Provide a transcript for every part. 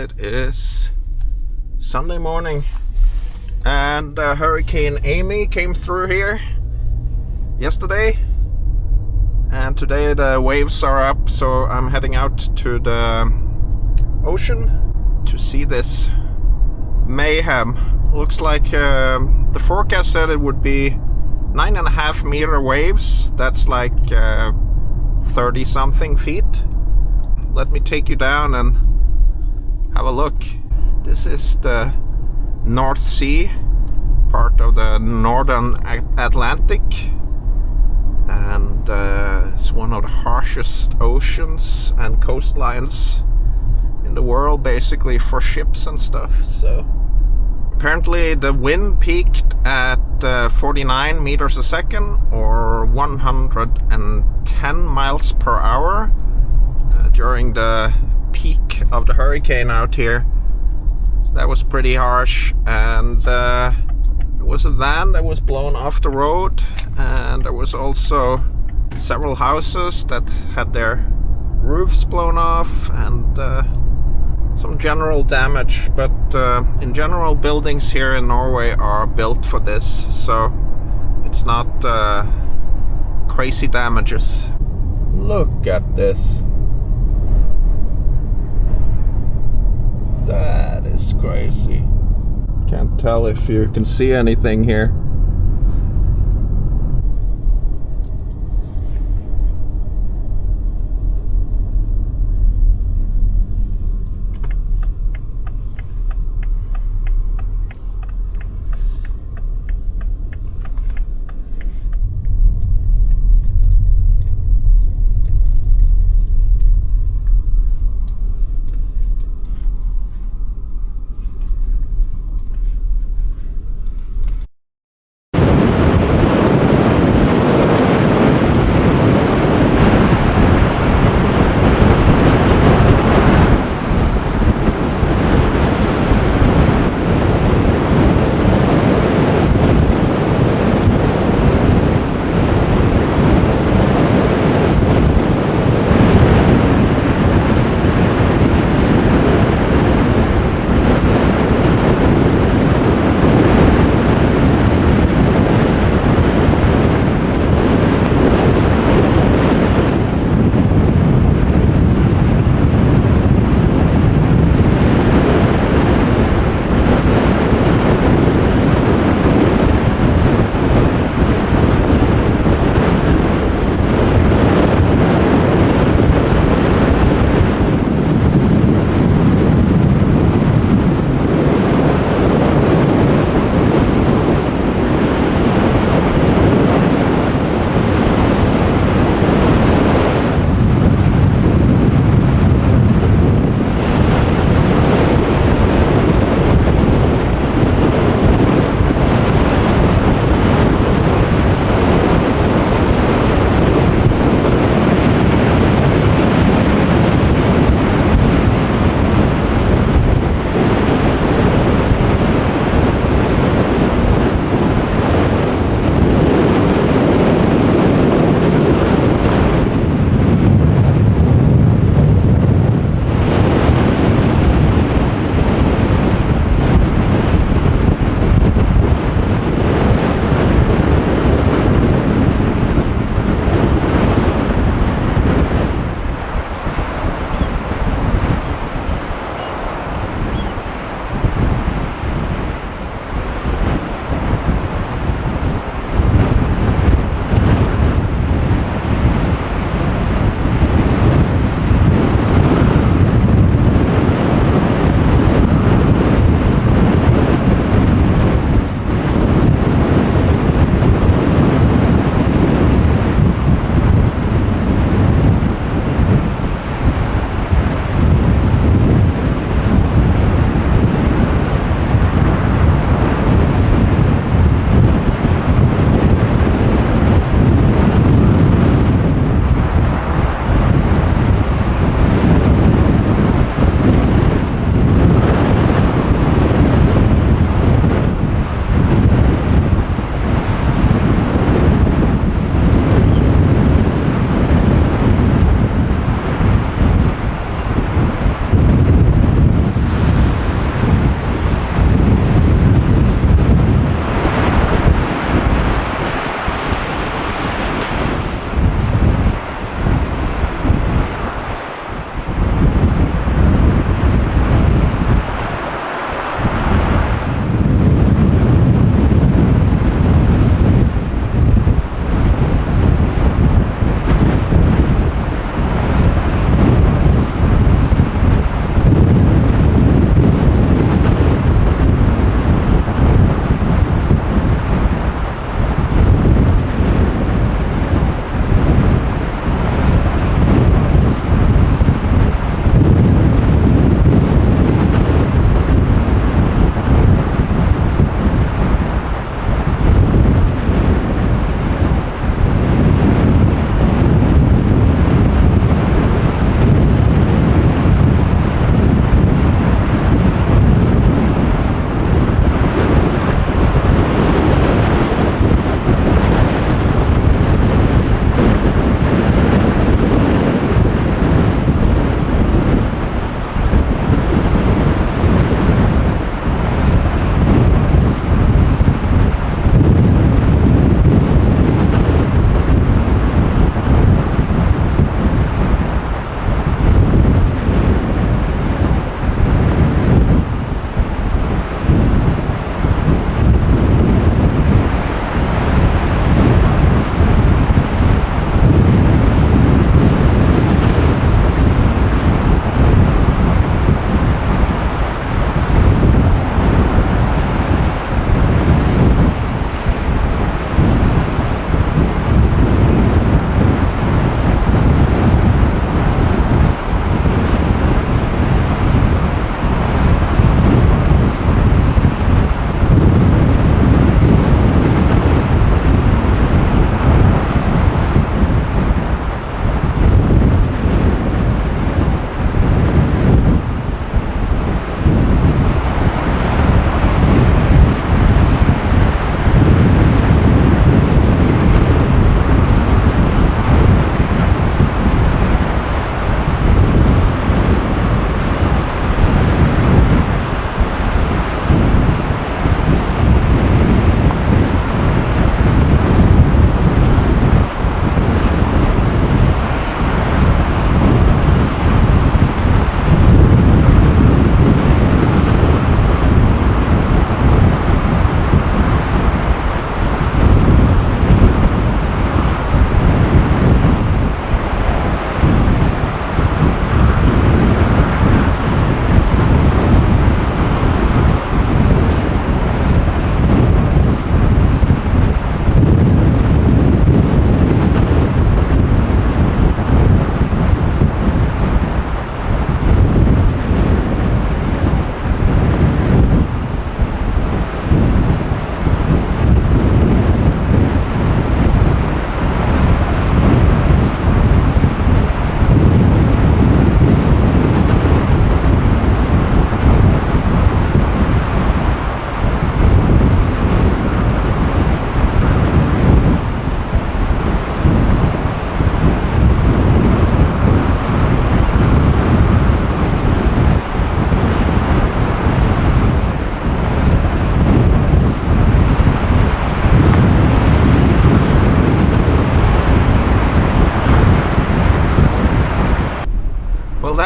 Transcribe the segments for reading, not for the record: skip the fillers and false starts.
It is Sunday morning, and Hurricane Amy came through here yesterday, and today the waves are up, so I'm heading out to the ocean to see this mayhem. Looks like the forecast said it would be 9.5 meter waves. That's like 30 something feet. Let me take you down and have a look. This is the North Sea, part of the Northern Atlantic, and it's one of the harshest oceans and coastlines in the world, basically, for ships and stuff. So apparently the wind peaked at 49 meters a second, or 110 miles per hour during the peak of the hurricane out here. So that was pretty harsh, and there was a van that was blown off the road, and there was also several houses that had their roofs blown off, and some general damage. But in general, buildings here in Norway are built for this, so it's not crazy damages. Look at this. That is crazy. Can't tell if you can see anything here.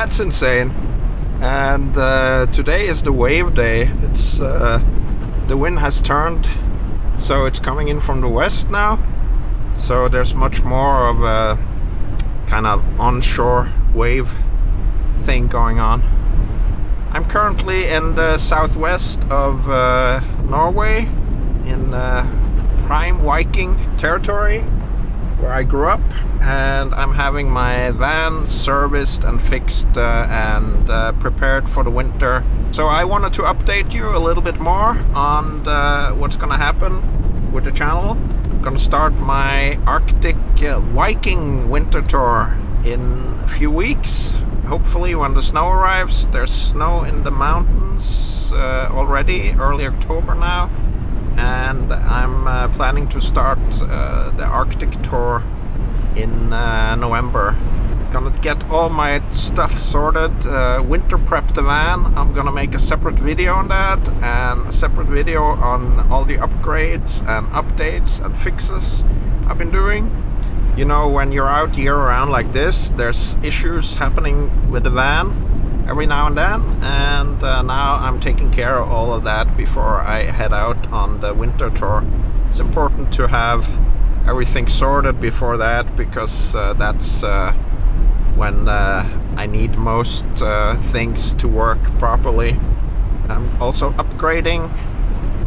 that's insane. And today is the wave day. It's the wind has turned, so it's coming in from the west now. So there's much more of a kind of onshore wave thing going on. I'm currently in the southwest of Norway, in prime Viking territory, where I grew up, and I'm having my van serviced and fixed and prepared for the winter. So I wanted to update you a little bit more on what's gonna happen with the channel. I'm gonna start my Arctic Viking Winter Tour in a few weeks. Hopefully when the snow arrives. There's snow in the mountains already, early October now. And I'm planning to start the Arctic tour in November. Gonna get all my stuff sorted, winter prep the van. I'm gonna make a separate video on that, and a separate video on all the upgrades and updates and fixes I've been doing. You know, when you're out year round like this, there's issues happening with the van every now and then, and now I'm taking care of all of that before I head out on the winter tour. It's important to have everything sorted before that, because that's when I need most things to work properly. I'm also upgrading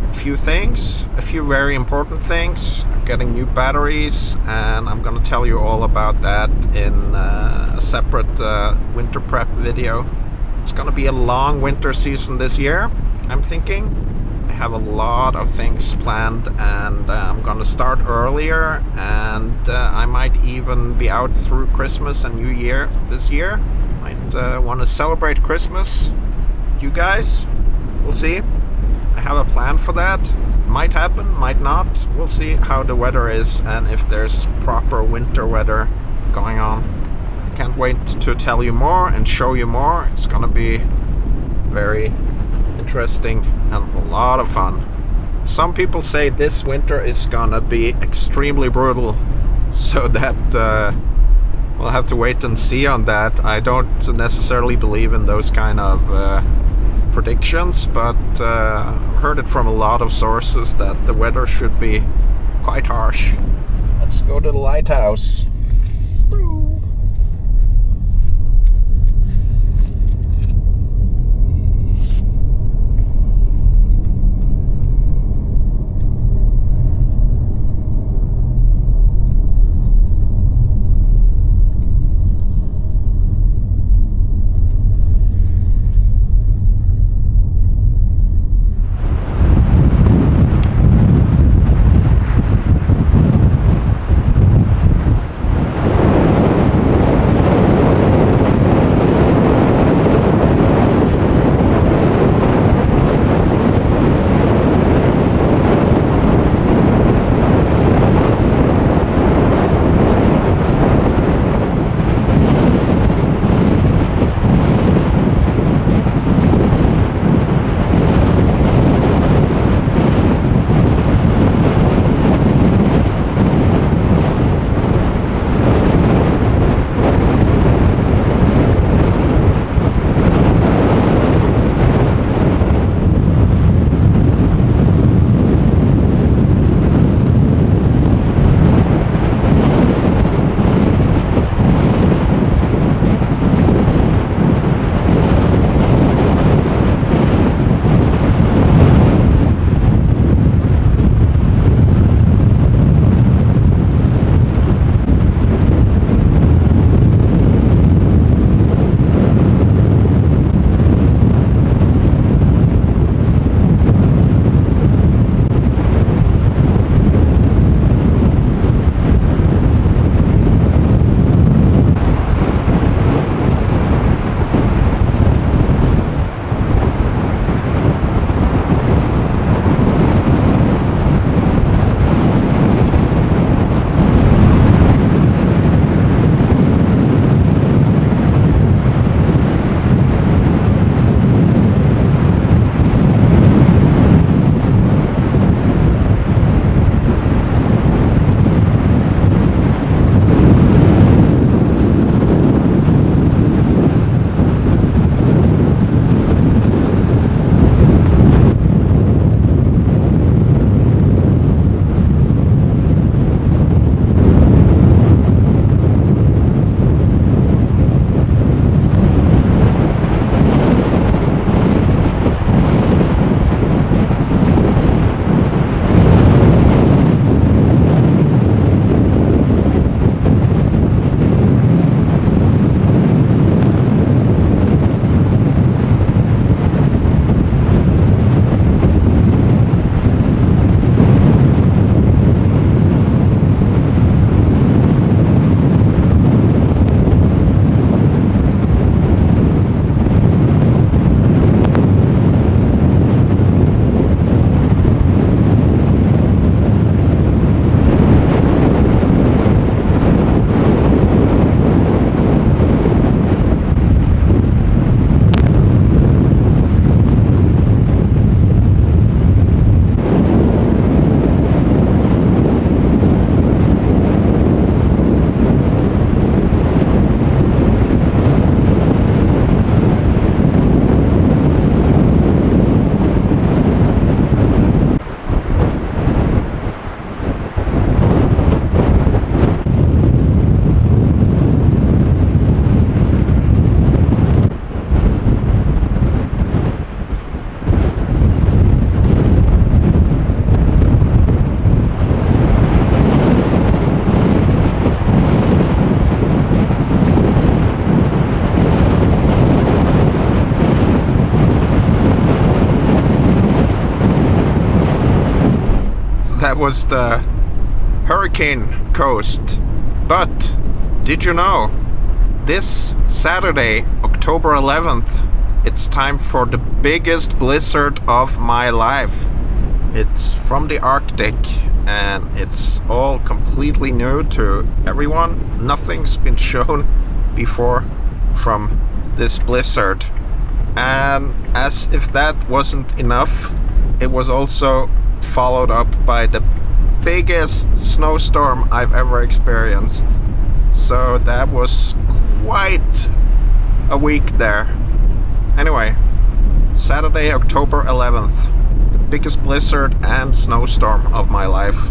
a few things, a few very important things. I'm getting new batteries, and I'm gonna tell you all about that in a separate winter prep video. It's gonna be a long winter season this year, I'm thinking. I have a lot of things planned, and I'm gonna start earlier, and I might even be out through Christmas and New Year this year. Might want to celebrate Christmas with you guys. We'll see. I have a plan for that. Might happen, might not. We'll see how the weather is and if there's proper winter weather going on. Can't wait to tell you more and show you more. It's gonna be very interesting and a lot of fun. Some people say this winter is gonna be extremely brutal, so that we'll have to wait and see on that. I don't necessarily believe in those kind of predictions, but I've heard it from a lot of sources that the weather should be quite harsh. Let's go to the lighthouse. that was the hurricane coast. But did you know, this Saturday, October 11th, it's time for the biggest blizzard of my life. It's from the Arctic, and it's all completely new to everyone. Nothing's been shown before from this blizzard. And as if that wasn't enough, it was also followed up by the biggest snowstorm I've ever experienced. So that was quite a week there. Anyway, Saturday, October 11th, the biggest blizzard and snowstorm of my life.